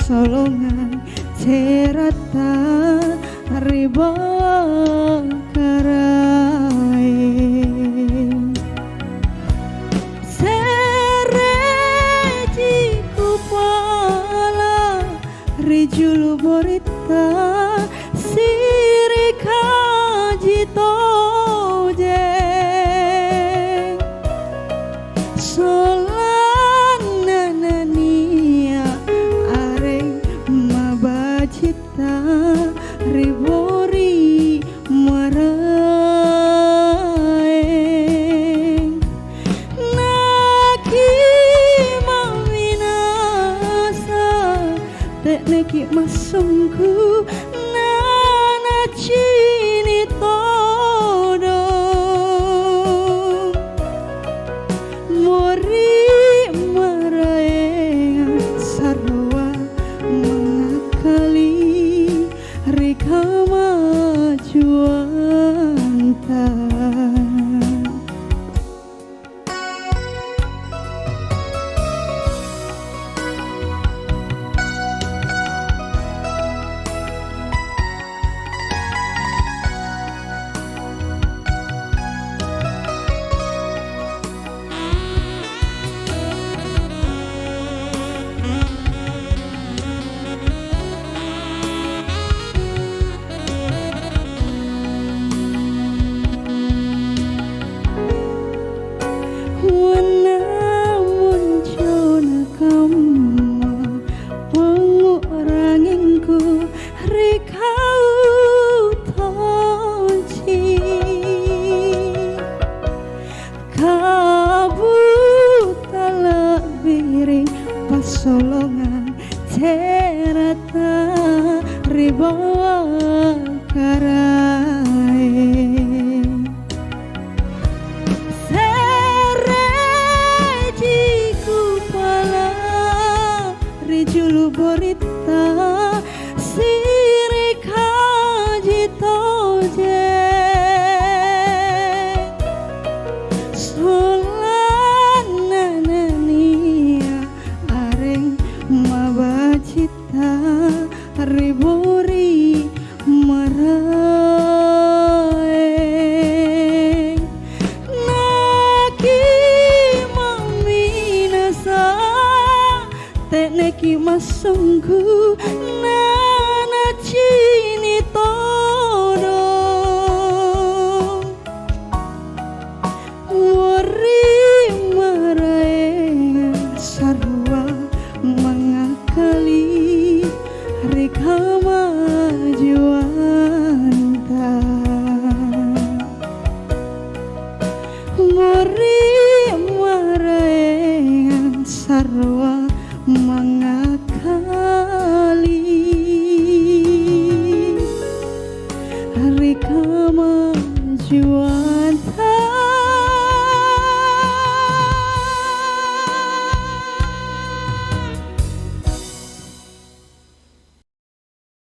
pasolongan cerata riba karai sereji kupala rijulu borita sirika jito je solananania areng mabacita ribori maraeng naki maminasa tekneki masungku nana cini todong mori maraeng sarwa mengakali rika majuanta pasolongan cerata ribawa karai sereji kupala rijulu borita sirika jito je mabacita ribori maraeng naki maminasa tekneki masungku nana cini todong wari maraeng sarwa mengakali rika majuanta ngori maraeng sarwa mengakali rika majuanta